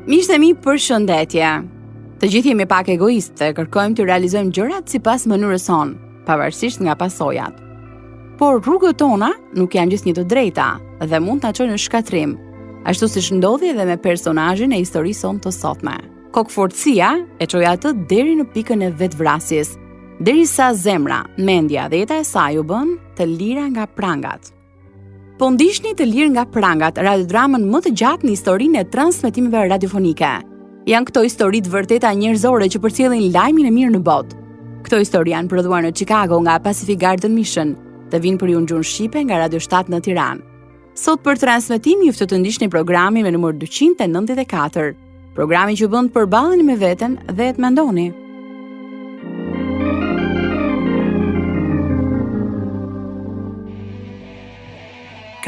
Miqtë e mi, përshëndetje. Të gjithë jemi pak egoistë, kërkojmë të realizojmë gjërat sipas mënyrës sonë, pavarësisht nga pasojat. Por rrugët tona nuk janë gjithnjë të drejta dhe mund ta çojnë në shkatrim, ashtu siç ndodhi edhe me personazhin e historisë sonë të sotme. Kokfortësia e çoi atë deri në pikën e vetvrasjes, derisa zemra, mendja dhe jeta e saj u bën të lira nga prangat. Po ndihni të lirë nga prangat, radiodramën më të gjatë në historinë e transmetimeve radiofonike. Janë këto histori të vërteta njerëzore që përcjellin lajmin e mirë në botë. Këto histori janë prodhuar në Chicago nga Pacific Garden Mission dhe vinë për ju në gjuhën shqipe nga Radio 7 në Tiranë. Sot për transmetim ju ftoj të ndiqni programin me numër 294, programi që bën të përballeni me veten dhe të mendoni.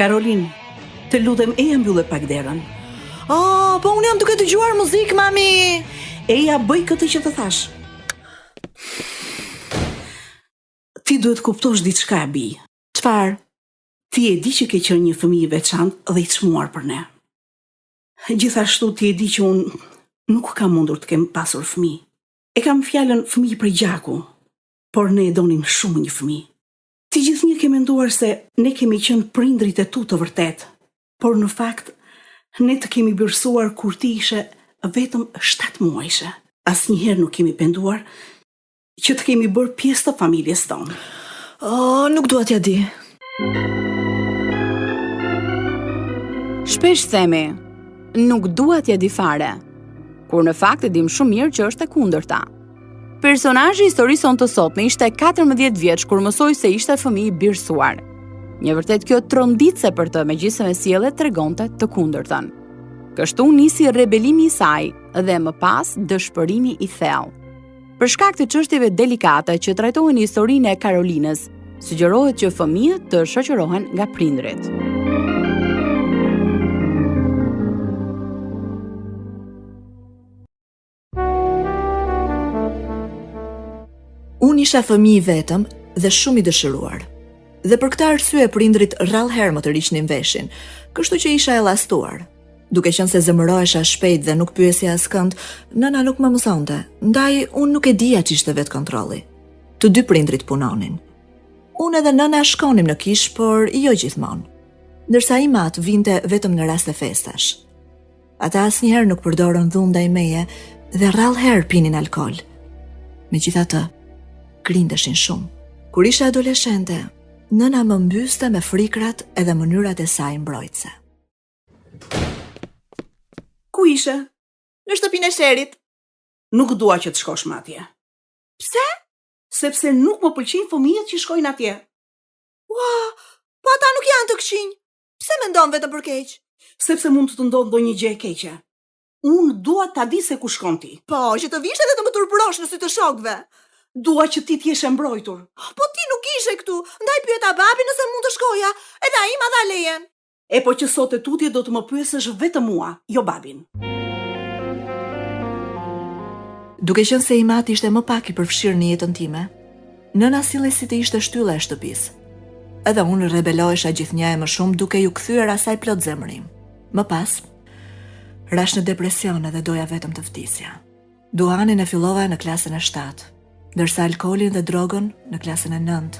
Karolin, të lutem eja mbyllë pak derën. Po unë jam duke dëgjuar muzikë, mami. Eja, bëj këtë që të thash. Ti duhet kuptosh diçka, Bi. Çfarë? Ti e di që ke qenë një fëmijë i veçantë dhe i çmuar për ne. Gjithashtu ti e di që unë nuk kam mundur të kem pasur fëmijë. E kam fjalën fëmijë prej gjaku, por ne e donim shumë një fëmijë. Ti gjithnjë ke menduar se ne kemi qenë prindrit e tu të vërtet, por në fakt, ne të kemi bërsuar kur ti ishe vetëm 7 muajshe. Asnjëherë nuk kemi penduar që të kemi bërë pjesë të familjes tonë. Nuk dua t'ja di. Shpesh themi, nuk dua t'ja di fare, kur në fakt e dim shumë mirë që është e kundërta. Personazhi i historisë sonë të sotme ishte 14 vjeç kur mësoi se ishte fëmijë i birësuar. Një vërtet kjo tronditse për të, megjithëse me sjellje tregonte të kundërtën. Kështu nisi rebelimi i saj dhe më pas dëshpërimi i thellë. Për shkak të çështjeve delikate që trajtohen në historinë e Karolinës, sugjerohet që fëmijët të shoqërohen nga prindrit. Unë isha fëmijë i vetëm dhe shumë i dëshiruar. Dhe për këtë arsye prindrit rrallëherë më të riqnin veshin, kështu që isha e llastuar. Duke qenë se zemërohesha shpejt dhe nuk pyesja askënd, nëna nuk më mësonte, ndaj unë nuk e dija ç'ishte vetë kontrolli. Të dy prindrit punonin. Unë edhe nëna shkonim në kishë, por jo gjithmonë. Ndërsa i mat vinte vetëm në raste festash. Ata asnjëherë nuk përdorën dhunë ndaj meje dhe rrallëherë pinin alkool. Megjithatë, grindeshin shumë. Kur isha adoleshente, nëna më mbyste me frikrat edhe mënyrat e saj mbrojtëse. Ku ishe? Në shtëpinë e Sherit. Nuk dua që të shkosh më atje. Pse? Sepse nuk më pëlqejnë fëmijët që shkojnë atje. Po ata nuk janë të këqinj. Pse mendon vetëm për keq? Sepse mund të ndodhë ndonjë gjë e keqe. Unë dua ta di se ku shkon ti. Po, që të vish edhe të më turburosh në sy të shokëve. Dua që ti t'jesh e mbrojtur. Po ti nuk ishe këtu, ndaj pyeta babin nëse mund të shkoja, edhe ai ma dha lejen. E po që sot e tutje do të më pyesësh vetëm mua, jo babin. Duke qenë se i mati ishte më pak i përfshirë në jetën time, nëna sillej si të ishte shtylla e shtëpisë. Edhe unë rebelohesha gjithnjë e më shumë duke ju kthyer asaj plot zemrim. Më pas, rash në depresion edhe doja vetëm të vdisja. Duanin e fillova në klasën e 7. Ndërsa alkoolin dhe drogën në klasën e 9,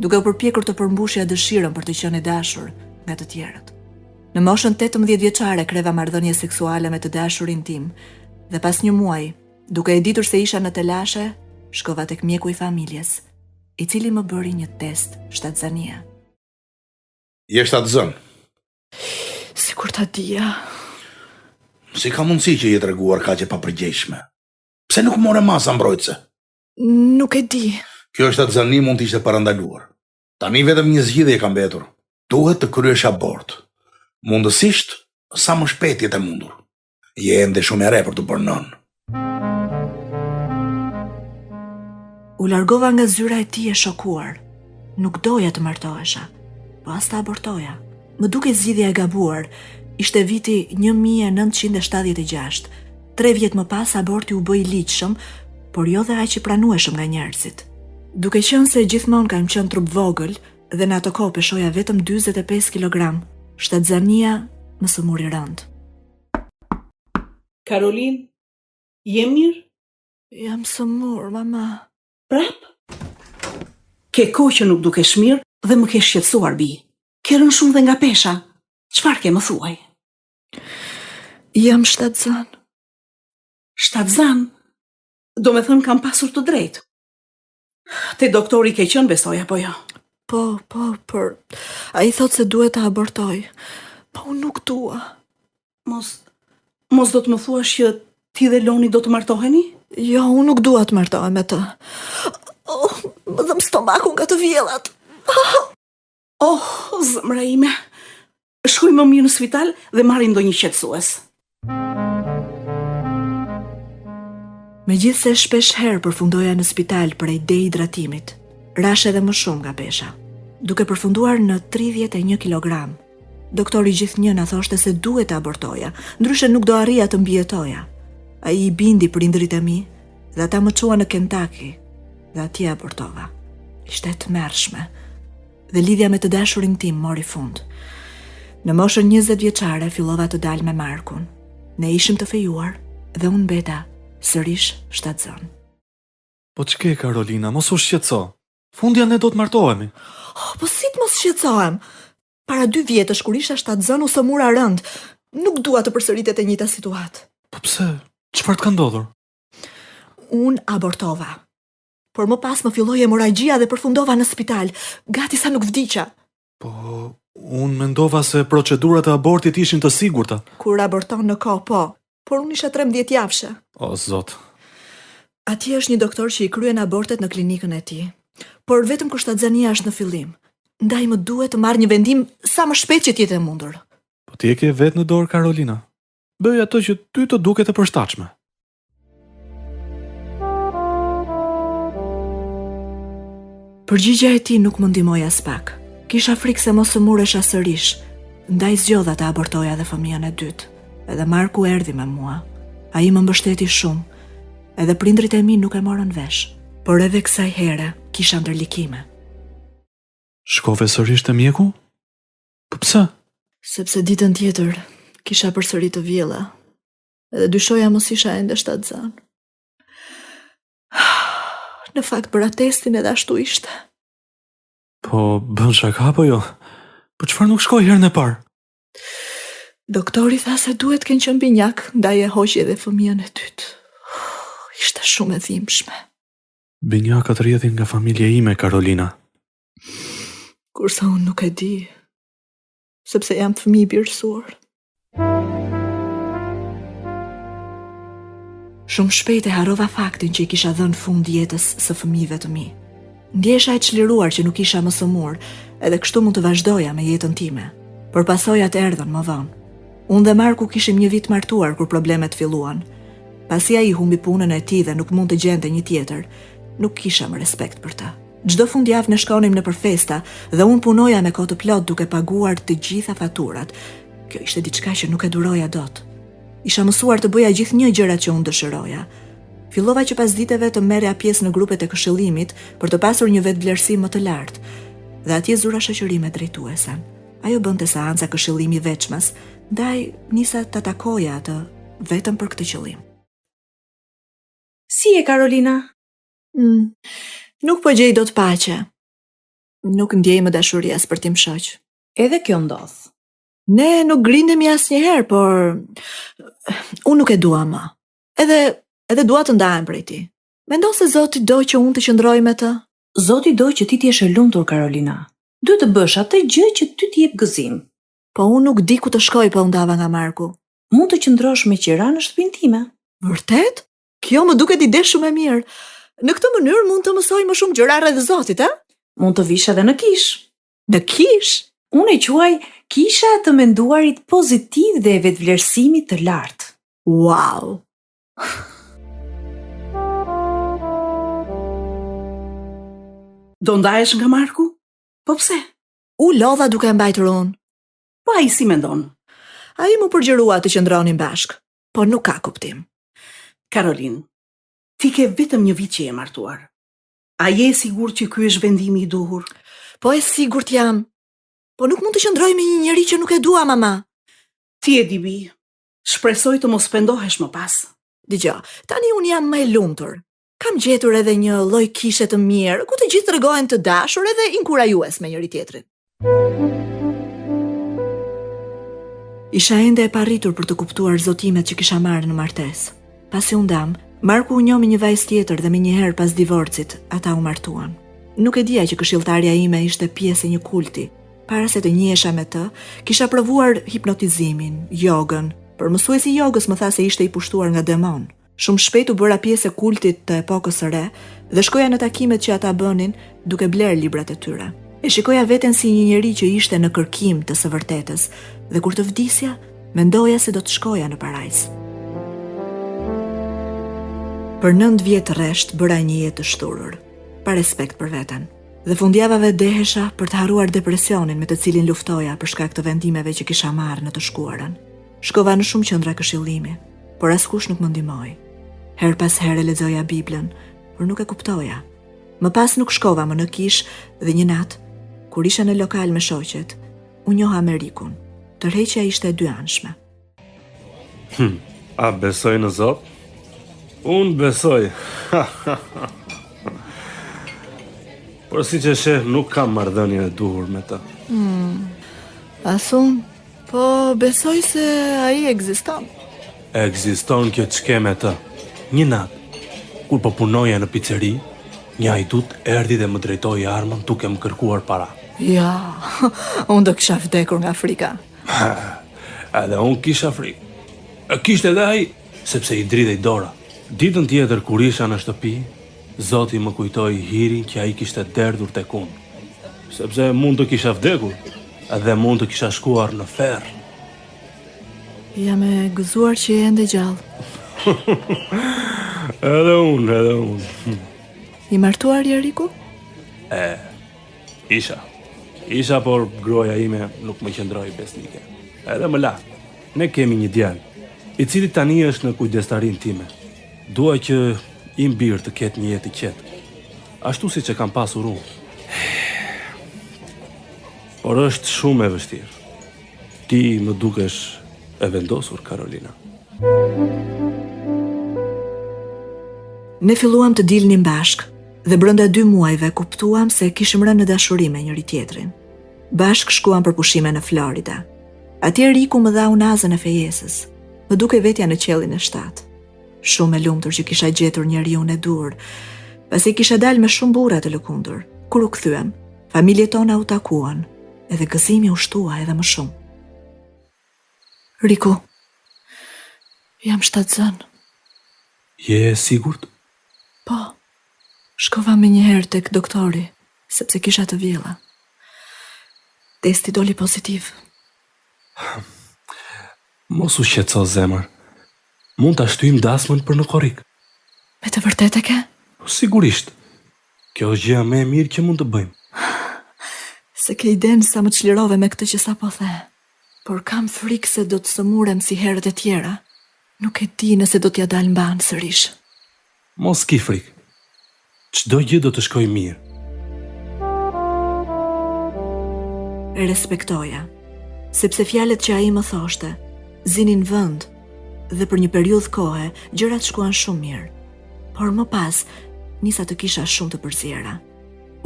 duke u përpjekur të përmbushja dëshirën për të qenë e dashur nga të tjerët. Në moshën 18 vjeçare kreva marrëdhënie seksuale me të dashurin tim dhe pas një muaji, duke e ditur se isha në telashe, shkova tek mjeku i familjes, i cili më bëri një test shtatzanie. Je shtatzën? Sikur ta dija. Si ka mundësi që je treguar kaq e papërgjegjshme? Pse nuk more masa mbrojtëse? Nuk e di. Kjo shtatzani mund të ishte parandaluar. Tani vetëm një zgjidhje ka mbetur. Duhet të kryesh abort. Mundësisht sa më shpejt jetë e mundur. Je ende shumë e re për të bërë nën. U largova nga zyra e tij e shokuar. Nuk doja të martohesha, po as të abortoja. Më duke zgjidhja e gabuar. Ishte viti 1976. 3 vjet më pas aborti u bë i ligjshëm, por jo dhe aq i pranueshëm nga njerëzit. Duke qenë se gjithmonë kam qenë trup vogël dhe në ato kohë peshoja vetëm 45 kg, shtatzania më së muri rënd. Karolin, je mirë? Jam sëmur, mama. Prap? Ke kohë që nuk dukesh mirë dhe më ke shqetësuar, bi. Ke rënë shumë dhe nga pesha. Çfarë ke më thuaj? Jam shtatzan. Shtatzan? Do me thënë kam pasur të drejtë. Te doktori ke qenë besoj apo jo? Po, për... A i thot se duhet të abortoj. Po, unë nuk dua. Mos do të më thuash që ti dhe Loni do të martoheni? Jo, unë nuk dua të martohem me të. Më dhëm stomakun nga të vjellat. Zemra ime. Shkoj më mirë në spital dhe marrim ndonjë qetësues. Megjithse shpesh herë përfundoja në spital për dehidratimit, rash edhe më shumë nga pesha. Duke përfunduar në 31 kg. Doktori gjithnjë na thoshte se duhet të abortoja, ndryshe nuk do arrija të mbijetoja. Ai i bindi prindrit e mi dhe ata më çuan në Kentucky dhe atje abortova. Ishte e tmerrshme dhe lidhja me të dashurin tim mori fund. Në moshën 20 vjeçare fillova të dal me Markun. Ne ishim të fejuar dhe unë mbeta sërish shtatzan. Po ç'ke Karolina, mos u shqetëso. Fundja ne do të martohemi. Po si të mos shqetësohem? Para 2 vjetësh kur isha shtatzan u sëmura rënd. Nuk dua të përsëritet e njëjta situatë. Po pse? Çfarë të ka ndodhur? Unë abortova. Por më pas më filloi hemorragjia dhe përfundova në spital, gati sa nuk vdiqa. Po, unë mendova se procedurat e abortit ishin të sigurta. Kur aborton në kohë, po, por unë isha 13 javshe. O, zot. Atje është një doktor që i kryen abortet në klinikën e tij. Por vetëm kur shtatzania është në fillim. Ndaj më duhet të marr një vendim sa më shpejt që t'jetë e mundur. Po ti e ke vetë në dorë Karolina. Bëj ato që ty të duket e përshtatshme. Përgjigja e tij nuk më ndihmoi as pak. Kisha frikë se mos sëmuresha sërish. Ndaj zgjodha të abortoja dhe fëmijën e dytë. Edhe Marku erdhi me mua. Ai më mbështeti shumë. Edhe prindrit e mi nuk e morën vesh. Por edhe kësaj here kisha ndërlikime. Shkove sërish te mjeku? Po pse? Sepse ditën tjetër kisha përsëri të vjella. Edhe dyshoja mos isha ende shtatzan. Në fakt bëra testin edhe ashtu ishte. Po bën shaka apo jo? Po çfarë nuk shkoi herën e parë? Doktori tha se duhet kënë qenë binjak, ndaj e hoqi edhe fëmijën e dytë. Ishte shumë e dhimbshme. Binjakat rrjedhin nga familja ime, Karolina. Kurse unë nuk e di, sepse jam fëmijë i birësuar. Shumë shpejt e harrova faktin që i kisha dhënë fund jetës së fëmijëve të mi. Ndjesha e çliruar që nuk isha më sëmur, edhe kështu mund të vazhdoja me jetën time. Por pasojat erdhën më vonë. Unë dhe Marku kishim një vit martuar kur problemet filluan. Pasi ai humbi punën e tij dhe nuk mund të gjente një tjetër, nuk kisha më respekt për të. Çdo fundjavë ne shkonim nëpër festa dhe unë punoja me kohë të plot duke paguar të gjitha faturat. Kjo ishte diçka që nuk e duroja dot. Isha mësuar të bëja gjithnjë gjërat që unë dëshiroja. Fillova që pas diteve të merrja pjesë në grupet e këshillimit për të pasur një vetvlerësim më të lartë. Dhe atje zura shoqërime drejtuesen. Ajo bënte seanca këshillimi veçmas, ndaj nisa ta takoja atë vetëm për këtë qëllim. Si e Karolina? Nuk po gjej dot paqe. Nuk ndjej më dashuri as për tim shoq. Edhe kjo ndodh. Ne nuk grindemi asnjëherë, por unë nuk e dua më. Edhe dua të ndahem prej tij. Mendon se Zoti do që unë të qëndroj me të? Zoti do që ti t'jesh e lumtur, Karolina. Duhet të bësh atë gjë që ty t'i jep gëzim. Po unë nuk di ku të shkoj pa u ndava nga Marku. Mund të qëndrosh me qira në shtëpinë time. Vërtet? Kjo më duket ide shumë e mirë. Në këtë mënyrë mund të mësoj më shumë gjëra rreth Zotit, a? Mund të vish edhe në kish. Në kish? Unë e quaj kisha të menduarit pozitiv dhe e vetvlerësimit të lartë. Wow! Do ndahesh nga Marku? Po pse? U lodha duke mbajtur unë. Po ai si mendon? Ai më përgjërua të qëndronin bashk, po nuk ka kuptim. Karolin, ti ke vetëm një vit që je martuar. A je sigurt që ky është vendimi i duhur? Po e sigurt jam. Po nuk mund të qëndroj me një njeri që nuk e dua, mama. Ti e di bi, Shpresoj të mos pendohesh më pas. Dgjoj, tani unë jam më e lumtur. Kam gjetur edhe një lloj kishe të mirë, ku të gjithë tregohen të dashur edhe inkurajues me njëri tjetrin. Isha ende e parritur për të kuptuar zotimet që kisha marrë në martesë. Pasi u ndam, Marku u njoh me një vajzë tjetër dhe menjëherë pas divorcit, ata u martuan. Nuk e dija që këshilltarja ime ishte pjesë e një kulti. Para se të njihesha me të, kisha provuar hipnotizimin, jogën. Por mësuesi i jogës më tha se ishte i pushtuar nga demon. Shumë shpejt u bëra pjesë e kultit të epokës së re dhe shkoja në takimet që ata bënin duke bler librat e tyre. E shikoja veten si një njeri që ishte në kërkim të së vërtetës dhe kur të vdisja, mendoja se do të shkoja në parajs. Për 9 vjet rresht bëra një jetë të shturur, pa respekt për veten. Dhe fundjavave dehesha për të harruar depresionin me të cilin luftoja për shkak të vendimeve që kisha marrë në të shkuarën. Shkova në shumë qendra këshillimi, por askush nuk më ndihmoi. Her pas here lexoja Biblën, por nuk e kuptoja. Më pas nuk shkova më në kish dhe një natë, kur isha në lokal me shoqet, u njoha Amerikun. Tërheqja ishte e dyanshme. A besoj në Zot? Unë besoj. Por si që sheh, nuk kam marrëdhënien e duhur me të. Asun, po besoj se ai ekziston. Ekziston kjo ç'ke me të. Një natë, kur po punoja në piceri, një ajdut erdhi dhe më drejtoi armën duke më kërkuar para. Ja, unë do kisha vdekur nga frika. Edhe unë kisha frikë. E kishte edhe ai, sepse i dridhej dora. Ditën tjetër kur isha në shtëpi, Zoti më kujtoi hirin që ai kishte derdhur tek unë. Sepse mund të kisha vdekur, edhe mund të kisha shkuar në ferr. Jam e gëzuar që je ende gjallë. Edhe unë. I martuar Jeriku? Isha, por groja ime nuk më qëndroi besnike. Edhe më la. Ne kemi një djalë, i cili tani është në kujdestarin time. Dua që i mbir të ketë një jetë i qetë, ashtu si që kam pasur unë. Por është shumë e vështirë. Ti më dukesh e vendosur, Karolina. Ne filluam të dilnim bashk dhe brenda 2 muajve kuptuam se kishim rënë në dashuri me njëri tjetrin. Bashk shkuam për pushime në Florida. Atje Riku më dha unazën e fejesës, më duke vetja në qellin e 7. Shumë e lumtur që kisha gjetur njeriun e dur, pasi kisha dalë me shumë burra të lëkundur. Kur u kthyem, familjet tona u takuan, edhe gëzimi u shtua edhe më shumë. Riku, jam shtatzën. Je sigurt? Po, shkova me njëherë tek doktori, sepse kisha të vjella. Testi doli pozitiv. Mos u shqetëso zemër. Mund ta shtyjmë dasmën për në korrik. Me të vërtetë e ke? Sigurisht. Kjo është gjëja më e mirë që mund të bëjmë. Se ke iden sa më çlirove me këtë që sapo the. Por kam frikë se do të sëmurem si herët e tjera. Nuk e di nëse do t'ja dal mban sërish. Mos ki frikë. Çdo gjë do të shkojë mirë. E respektoja, sepse fjalët që ai më thoshte zinin vend dhe për një periudhë kohe gjërat shkuan shumë mirë. Por më pas nisa të kisha shumë të përziera.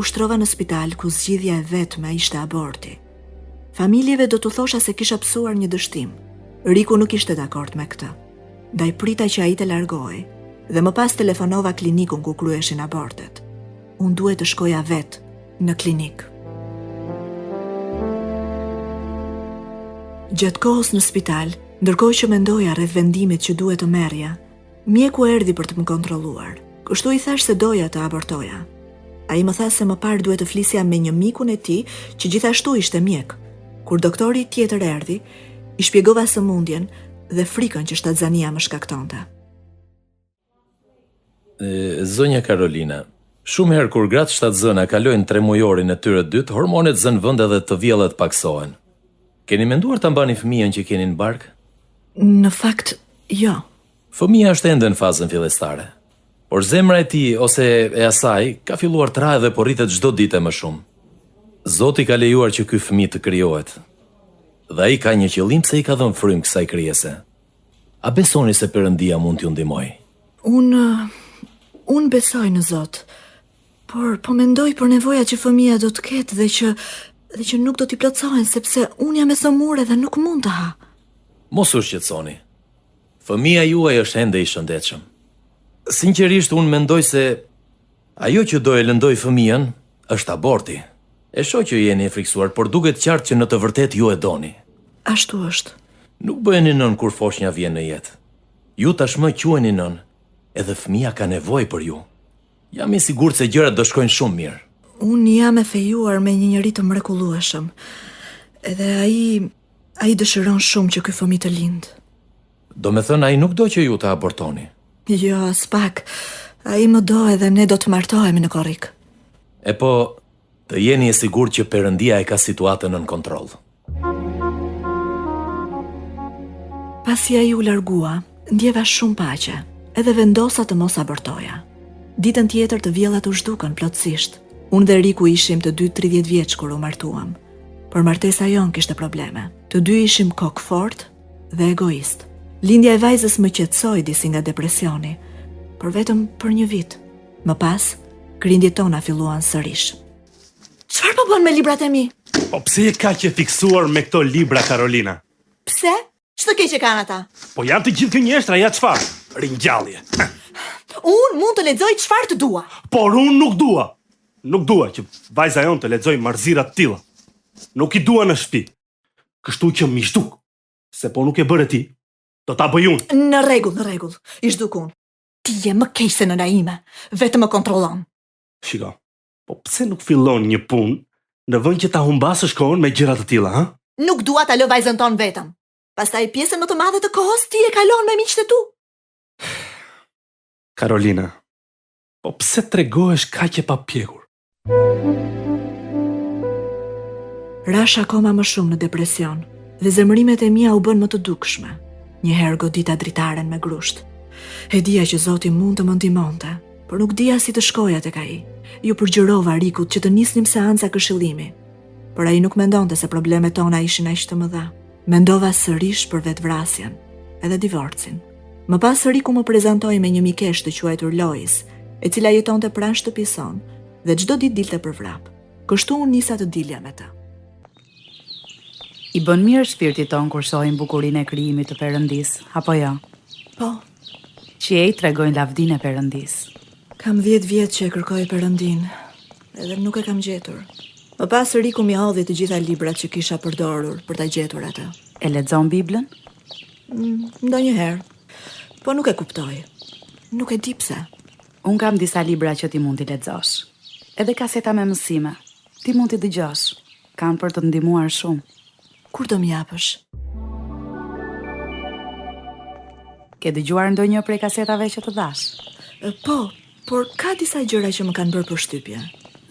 Ushtrova në spital ku zgjidhja e vetme ishte aborti. Familjeve do t'u thosha se kisha psuar një dështim. Riku nuk ishte dakord me këtë. Ndaj prita që ai të largohej dhe më pas telefonova klinikun ku kryeshin abortet. Unë duhet të shkoja vetë në klinik. Gjatë kohës në spital, ndërkohë që mendoja rreth vendimit që duhet të merrja, mjeku erdhi për të më kontrolluar. Kështu i thash se doja të abortoja. Ai më tha se më parë duhet të flisja me një mikun e tij që gjithashtu ishte mjek. Kur doktori tjetër erdhi, i shpjegova sëmundjen dhe frikën që shtatzania më shkaktonte. Zonja Karolina, shumë herë kur gratë shtatzëna kalojnë 3 mujorin e tyre dytë, hormonet zënë vend edhe të vjellat paksohen. Keni menduar ta mbani fëmijën që keni në bark? Në fakt, jo. Fëmija është ende në fazën fillestare, por zemra e tij ose e asaj ka filluar të rrahë dhe po rritet çdo ditë më shumë. Zoti ka lejuar që ky fëmijë të krijohet. Dhe ai ka një qëllim pse i ka dhënë frymë kësaj krijese. A besoni se Perëndia mund t'ju ndihmoj? Unë besoj në Zot, por po mendoj për nevoja që fëmia do të ketë dhe që nuk do t'i plotësohen sepse unë jam e sëmurë dhe nuk mund të ha. Mos u shqetësoni. Fëmia juaj është ende i shëndetshëm. Sinqerisht unë mendoj se ajo që do e lëndoj fëmijën është aborti. E shoh që jeni e friksuar, por duket qartë që në të vërtetë ju e doni. Ashtu është. Nuk bëheni nën kur foshnja vjen në jetë. Ju tashmë quheni nën, edhe fëmia ka nevojë për ju. Jam i sigurt se gjërat do shkojnë shumë mirë. Unë jam e fejuar me një njeri të mrekullueshëm. Edhe ai dëshiron shumë që ky fëmijë të lindë. Do me thënë ai nuk do që ju të abortoni. Jo, as pak. Ai më do edhe ne do të martohemi në korrik. E po, të jeni e sigurt që Perëndia e ka situatën nën kontroll. Pasi ai u largua, ndjeva shumë paqe, edhe vendosa të mos abortoja. Ditën tjetër të vjellat u zhdukën plotësisht. Unë dhe Riku ishim të dy 30 vjeç kur u martuam. Por martesa jon kishte probleme. Të dy ishim kokë fort dhe egoist. Lindja e vajzës më qetësoi disi nga depresioni, por vetëm për një vit. Më pas, grindjet tona filluan sërish. Çfarë po bën me librat e mi? Po pse je kaq e fiksuar me këto libra, Karolina? Pse? Ç'të keq e kanë ata? Po janë të gjithë gënjeshtra, ja çfarë? Ringjallje. Unë mund të lexoj çfarë të dua. Por unë nuk dua. Nuk dua që vajza jon të lexoj marrëzira të tilla. Nuk i dua në shtëpi. Kështu që më zhduk. Se po nuk e bëre ti, do ta bëj unë. Në rregull. I zhduk unë. Ti je më keq se nëna ime, vetëm më kontrollon. Shiko, po pse nuk fillon një punë në vend që ta humbasësh kohën me gjëra të tilla, ha? Nuk dua ta lë vajzën tonë vetëm. Pastaj pjesën më të madhe të kohës ti e kalon me miqtë tu. Karolina, po pse tregohesh kaq e papjekur? Rash akoma më shumë në depresion dhe zemërimet e mia u bën më të dukshme. Njëherë godita dritaren me grusht. E dija që Zoti mund të më ndihmonte, por nuk dija si të shkoja tek ai. Ju përgjërova Rikut që të nisnim seanca këshillimi, por ai nuk mendonte se problemet tona ishin aq të mëdha. Mendova sërish për vetvrasjen, edhe divorcin. Më pas Riku më prezantoi me një mikesh të quajtur Lois, e cila jetonte pranë shtëpisë son dhe çdo ditë dilte për vrap. Kështu unë nisa të dilja me të. I bën mirë shpirtit ton kur shohim bukurinë e krijimit të Perëndis, apo jo? Po, Qiej tregojnë lavdinë e Perëndis. kam 10 vjet që e kërkoj Perëndin, edhe nuk e kam gjetur. Më pas Riku mi hodhi të gjitha librat që kisha përdorur për ta gjetur atë. E lexon Biblën? Ndonjëherë, po nuk e kuptoj. Nuk e di pse. Un kam disa libra që ti mund t'i lexosh. Edhe kaseta me mësime. Ti mund t'i dëgjosh. Kanë për të ndihmuar shumë. Kur do m'japësh? Ke dëgjuar ndonjë prej kasetave që të dash? Po, por ka disa gjëra që më kanë bërë përshtypje.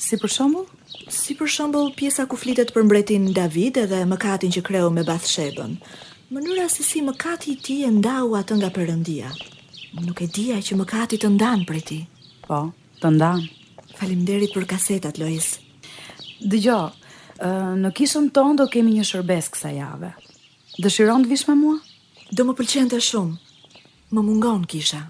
Si për shembull? Si për shembull pjesa ku flitet për mbretin David edhe mëkatin që kreu me Bathshebën. Mënyra se si mëkati I tij e ndau atë nga Perëndia. Nuk e dija që mëkati të ndan prej tij. Po, të ndan. Faleminderit për kasetat, Lois. Dëgjoj, në kishën tonë do kemi një shërbes kësaj jave. Dëshiron të vish me mua? Do më pëlqente shumë. Më mungon kisha.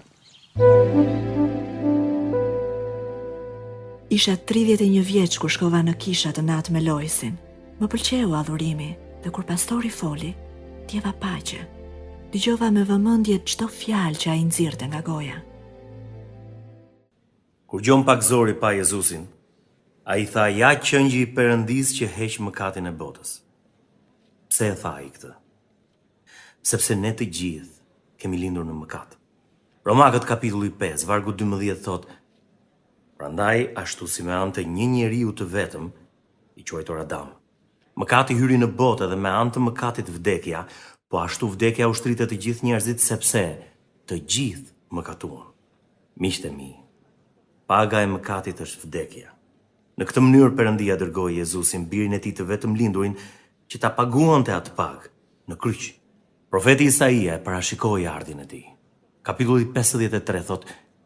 Isha 31 vjeç kur shkova në kisha të natë me Loisin. Më pëlqeu adhurimi dhe kur pastori foli, ndjeva paqe. Dëgjova me vëmendje çdo fjalë që ai nxirrte nga goja. Kur gjon pak zori pa Jezusin, ai tha ja qëngji I Perëndis që heq mëkatin e botës. Pse e tha ai këtë? Sepse ne të gjithë kemi lindur në mëkat. Romakët kapitulli 5, vargu 12 thot: Prandaj ashtu si me anë të një njeriu të vetëm, I quajtur Adam, mëkati hyri në botë dhe me anë të mëkatit vdekja, po ashtu vdekja ushtritet të gjithë njerëzit sepse të gjithë mëkatuan. Miqtë e mi, paga e mëkatit është vdekja. Në këtë mënyrë Perëndia dërgoi Jezusin, birin e tij të vetëm lindurin, që ta paguante atë pagë në kryq. Profeti Isaia e parashikoi ardhin e tij. Kapitulli 53 thot: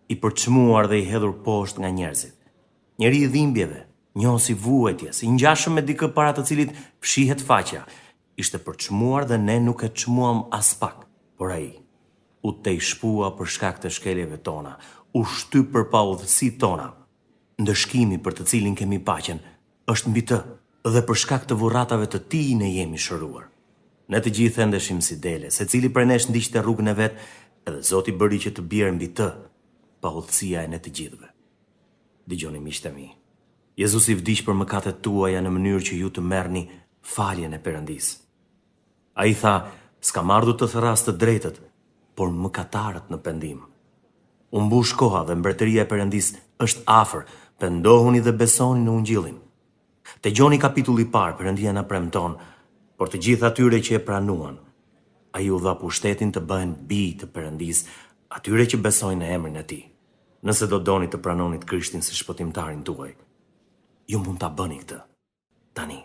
I përçmuar dhe I hedhur poshtë nga njerëzit. Njeri I dhimbjeve, njohës I vuajtjes, I ngjashëm me dikë para të cilit fshihet faqja, ishte përçmuar dhe ne nuk e çmuam as pak, por ai u te shpua për shkak të shkeljeve tona, u shtyp për pa udhësitë tona. Ndëshkimi për të cilin kemi paqen është mbi të, dhe për shkak të burratave të tij ne jemi shëruar. Ne të gjithë endeshim si dele, secili prej nesh ndiqte rrugën e vet, edhe Zoti bëri që të bjerë mbi të pa udhësia e ne të gjithëve. Dëgjoni miqtë mi. Jezusi vdiq për mëkatet tuaja në mënyrë që ju të merrni faljen e Perëndisë. Ai tha, s'kam ardhur të thërras të drejtët, por mëkatarët në pendim. U mbush koha dhe mbretëria e Perëndisë është afër, pendohuni dhe besoni në Ungjillin. Te Gjoni kapitulli i parë, Perëndia na premton, por të gjithë atyre që e pranuan, ai u dha pushtetin të bëhen bij të Perëndisë, atyre që besojnë në emrin e tij. Nëse do doni të pranonit Krishtin si shpëtimtarin tuaj, ju mund ta bëni këtë tani.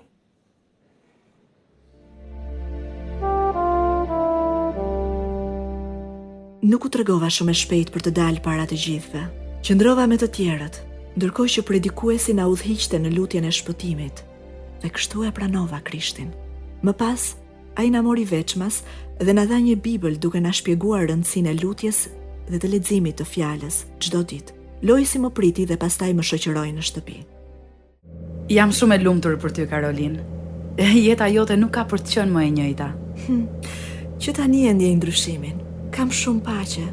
Nuk u tregova shumë e shpejt për të dalë para të gjithëve. Qëndrova me të tjerët, ndërkohë që predikuesi na udhëhiqte në lutjen e shpëtimit, dhe kështu e pranova Krishtin. Më pas, ai na mori veçmas dhe na dha një Bibël duke na shpjeguar rëndësinë e lutjes dhe të leximit të fjalës çdo ditë. Loisi më priti dhe pastaj më shoqëroi në shtëpi. Jam shumë e lumtur për ty, Karolin. Jeta jote nuk ka për të qenë më e njëjta. Që tani e ndjej ndryshimin. Kam shumë paqe.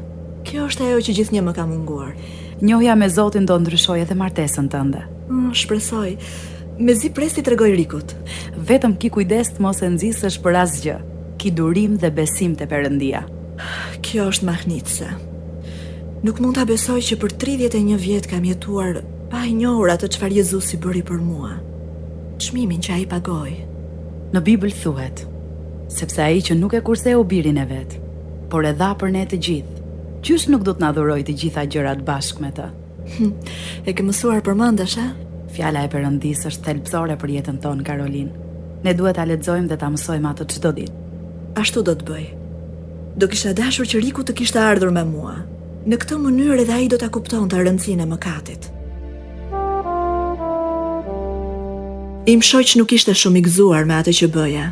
Kjo është ajo që gjithnjë më ka munguar. Njohja me Zotin do ndryshoj edhe martesën tënde. Shpresoj. Mezi presi tregoj Rikut. Vetëm ki kujdes të mos e nxisësh për asgjë. Ki durim dhe besim te Perëndia. Kjo është mahnitse. Nuk mund ta besoj që për 31 vjet kam jetuar pa e njohur atë çfarë Jezusi bëri për mua. Çmimin që ai pagoi. Në Bibël thuhet, sepse ai që nuk e kurseu birin e vet, por e dha për ne të gjithë, qysh nuk do të na dhuroj të gjitha gjërat bashkë me të? E ke mësuar përmendesh, a? Fjala e Perëndisë është thelbësore për jetën tonë, Karolin. Ne duhet ta lexojmë dhe ta mësojmë atë çdo ditë. Ashtu do të bëj. Do kisha dashur që Riku të kishte ardhur me mua. Në këtë mënyrë edhe ai do ta kuptonte rëndësinë e mëkatit. Im shoq nuk ishte shumë i gëzuar me atë që bëja.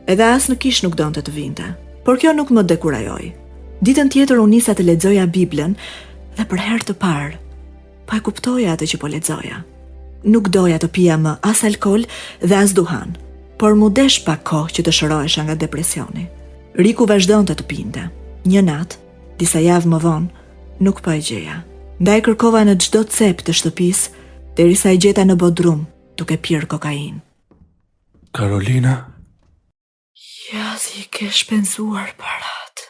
Edhe as në kish nuk donte të vinte. Por kjo nuk më dekurajoi. Ditën tjetër u nisa të lexoja Biblën dhe për herë të parë pa e kuptoja atë që po lexoja. Nuk doja të pija më as alkool dhe as duhan, por mu desh pak kohë që të shërohesha nga depresioni. Riku vazhdonte të pinte. Një natë, disa javë më vonë, nuk po e gjeja. Ndaj kërkova në çdo cep të shtëpisë, derisa e gjeta në bodrum, duke pirë kokainë. Karolina? Ja, si ke shpenzuar parat.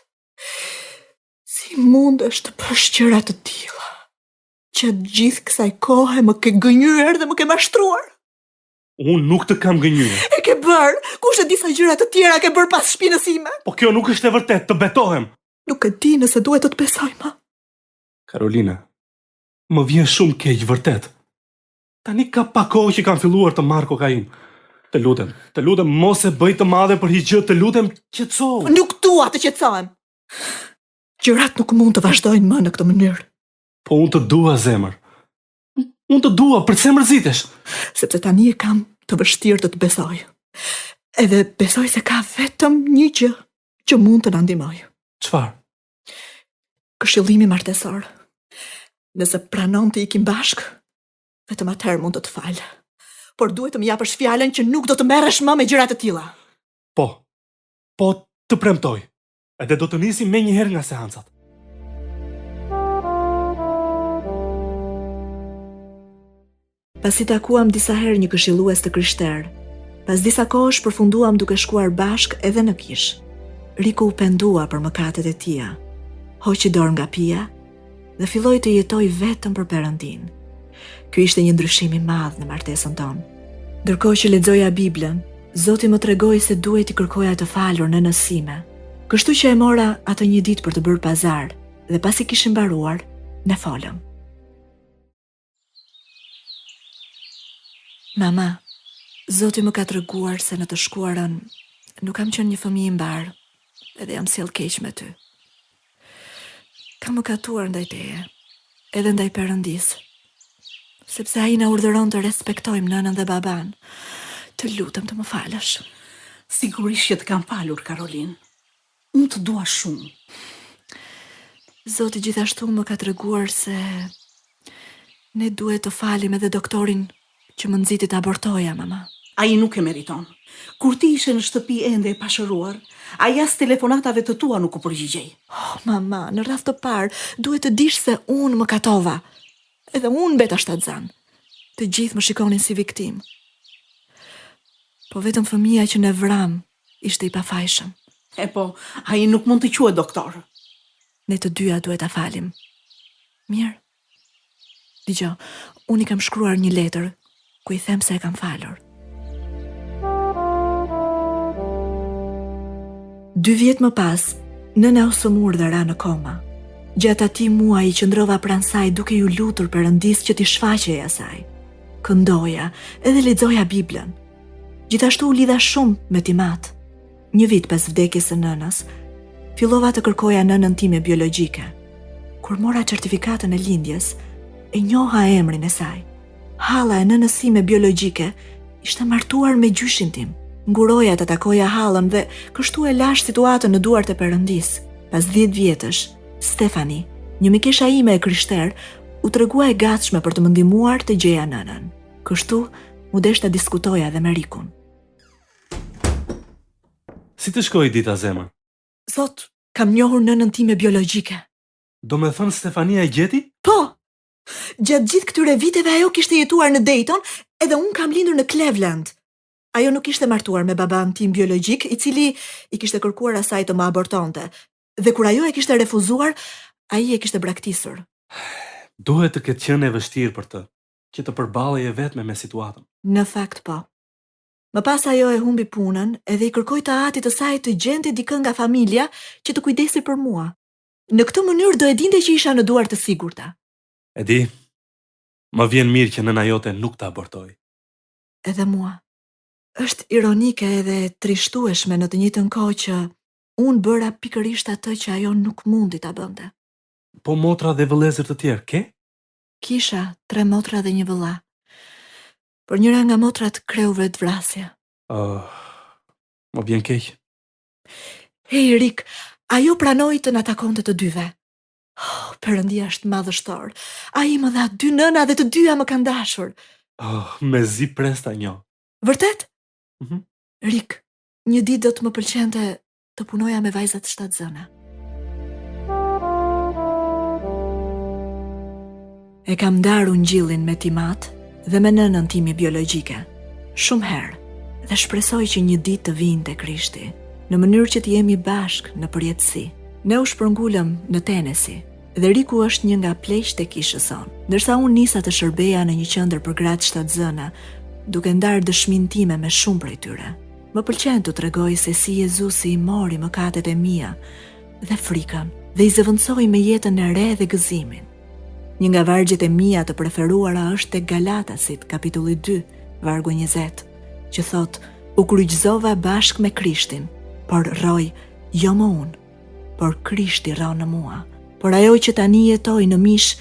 Si mundesh të bësh gjëra të tilla? Që gjithë kësaj kohe më ke gënjur dhe më ke mashtruar. Unë nuk të kam gënjur. E ke bërë, kush e disa gjëra të tjera ke bërë pas shpinës ime? Po kjo nuk është e vërtet, të betohem. Nuk e di nëse duhet të të besoj më. Karolina, më vjen shumë keq vërtet. Tani ka pak kohë që kam filluar të marr kokainë. Të lutem, mos e bëj të madhe për hiç gjë, të lutem, qetësohu. Nuk dua të qetësohem. Gjërat nuk mund të vazhdojnë më në këtë mënyrë. Po unë të dua, zemër. Unë të dua, pse mërzitesh? Sepse tani e kam të vështirë të të besoj. Edhe besoj se ka vetëm një gjë që mund të na ndihmojë. Çfarë? Këshillimi martesor. Nëse pranon të ikim bashkë, vetëm atëherë mund të të fal. Por duhet të më japësh fjalën që nuk do të merresh më me gjëra të tilla. Po, të premtoj. Edhe do të nisim menjëherë nga seancat. Pasi takuam disa herë një këshillues të krishterë, pas disa kohësh përfunduam duke shkuar bashkë edhe në kish. Riku u pendua për mëkatet e tija, hoqi dorë nga pija dhe filloi të jetoj vetëm për Perëndin. Ky ishte një ndryshim i madh në martesën tonë. Ndërkohë që lexoja Biblën, Zoti më tregoi se duhet i kërkoja të falur në nësime. Kështu që e mora atë një ditë për të bërë pazar dhe pasi kishim mbaruar, ne folëm. Mama, Zoti më ka treguar se në të shkuarën nuk kam qenë një fëmijë i mbar, edhe jam sjell keq me ty. Kam mëkatuar ndaj teje, edhe ndaj Perëndisë, sepse ai na urdhëron të respektojmë nënën dhe baban. Të lutem të më falësh. Sigurisht që të kam falur, Karolin. Unë të dua shumë. Zoti gjithashtu më ka treguar se ne duhet të falim edhe doktorin që më nxiti të abortoja, mama. Ai nuk e meriton. Kur ti ishe në shtëpi ende e pashëruar, ai as telefonatave të tua nuk u përgjigjej. Oh, mama, në rast të parë, duhet të dish se unë më katova. Edhe unë beta shtatzan. Të gjithë më shikonin si viktim. Po vetëm fëmia që ne vram ishte i pafajshëm. E po, ai nuk mund të quhet doktor. Ne të dyja duhet ta falim. Mirë. Dgjoj, unë i kam shkruar një letër ku i them se e kam falur. 2 vjet më pas, nëna u sëmur dhe ra në koma. Gjatë atij muaji qëndrova pranë saj duke ju lutur Perëndis që t'i shfaqej asaj. Këndoja edhe lexoja Biblën. Gjithashtu u lidha shumë me Timat. 1 vit pas vdekjes së nënës, fillova të kërkoja nënën time biologjike. Kur mora certifikatën e lindjes, e njoha emrin e saj. Halla e nënës sime biologjike ishte martuar me gjyshin tim. Nguroja të takoja hallën dhe kështu e lash situatën në duart e Perëndis. Pas 10 vjetësh, Stefani, një mikesha ime e krishter, u tregua e gatshme për të më ndihmuar të gjeja nënën. Kështu, u desh të diskutoja dhe me Rikun. Si të shkoi dita, zemër? Sot, kam njohur nënën time biologjike. Do me thënë Stefania e gjeti? Po! Gjatë gjithë këtyre viteve ajo kishte jetuar në Dayton edhe unë kam lindur në Cleveland. Ajo nuk ishte martuar me baban tim biologjik, i cili i kishte kërkuar asaj të më abortonte. Dhe kur ajo e kishte refuzuar, ai e kishte braktisur. Duhet të ketë qenë e vështirë për të, që të përballej e vetme me situatën. Në fakt po. Më pas ajo e humbi punën edhe i kërkoi të atit të saj të gjente dikën nga familja që të kujdesi për mua. Në këtë mënyrë do e dinte që isha në duar të sigurta. E di, më vjen mirë që nëna jote nuk të abortoi. Edhe mua. Është ironike edhe trishtueshme në të njëjtën kohë që unë bëra pikërisht atë që ajo nuk mundi ta bënte. Po motra dhe vëllezër të tjerë, ke? Kisha 3 motra dhe 1 vëlla. Por njëra nga motrat kreu vetvrasje. Më vjen keq. Hej, Rik, ajo pranoi të na takonte të dyve. Oh, Perëndia është madhështor. Ai më dha 2 nëna dhe të dyja më kanë dashur. Me zi presta njo. Vërtet? Mhm. Rik, një ditë do të më pëlqente të punoja me vajzat shtatzëna. E kam ndarë ungjillin me Timat dhe me nënën time biologjike. Shumë herë, dhe shpresoj që një ditë të vinte Krishti, në mënyrë që të jemi bashkë në përjetësi. Ne u shpërngulëm në Tennessee, dhe Riku është një nga pleqt e kishës sonë, ndërsa unë nisa të shërbeja në një qendër për gratë shtatzëna, duke ndarë dëshminë time me shumë prej tyre. Më pëlqen të tregoj se si Jezusi i mori mëkatet e mia dhe frikën dhe i zëvendësoi me jetën e re dhe gëzimin. Një nga vargjet e mia të preferuara është tek Galatasit, kapitulli 2, vargu 20, që thot: "U kryqëzova bashkë me Krishtin, por rroj jo më unë, por Krishti rro në mua. Por ajo që tani jetoj në mish,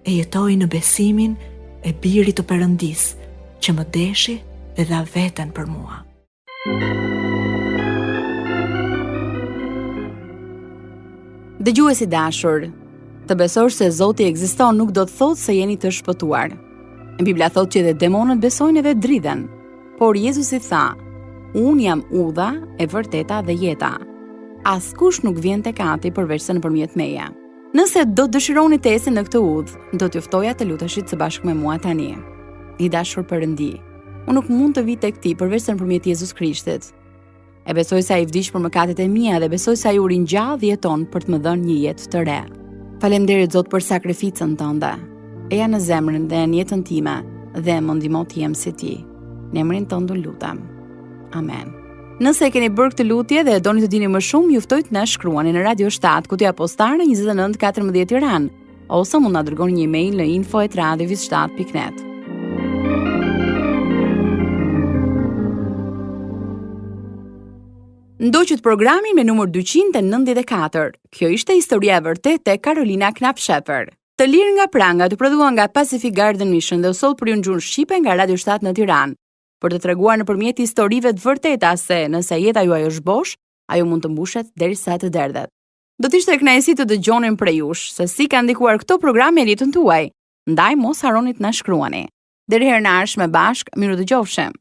e jetoj në besimin e Birit të Perëndis, që më deshi dhe dha veten për mua." Dëgjuesi dashur, të besosh se Zoti ekziston nuk do të thotë se jeni të shpëtuar. Bibla thotë që edhe demonët besojnë edhe dridhen, por Jezusi tha: "Unë jam udha, e vërteta dhe jeta. Askush nuk vjen tek Ati përveç se nëpërmjet meje." Nëse do të dëshironi të ecni në këtë udhë, do t'ju ftoja të luteshit së bashku me mua tani. I dashur Perëndi, unë nuk mund të vi tek ti përveç se nëpërmjet Jezus Krishtit. E besoj se ai vdiq për mëkatet e mia dhe besoj se ai u ringjall dhe jeton për të më dhënë një jetë të re. Faleminderit Zot për sakrificën tënde. Eja në zemrën dhe në jetën time dhe më ndihmo të jem si ti. Në emrin tënd lutem. Amen. Nëse e keni bërë këtë lutje dhe doni të dini më shumë, ju ftoj të na shkruani në Radio 7, kutja postare 2914 Tiranë, ose mund na dërgoni një email në info@radiovis7.net. Ndoqët programin me numër 294. Kjo ishte historia e vërtetë e Carolina Knap-Shepherd. Të lirë nga pranga, të prodhuar nga Pacific Garden Mission dhe u soll për ju në gjuhën shqipe nga Radio 7 në Tiranë. Për të treguar nëpërmjet historive të vërteta se nëse jeta juaj është bosh, ajo mund të mbushet derisa të derdhet. Do t'ishte kënaqësi të dëgjonin prej jush se si ka ndikuar këto programe në jetën tuaj. Ndaj mos harroni të na shkruani. Deri herë në ardhshme bashk, miru dëgjofshim.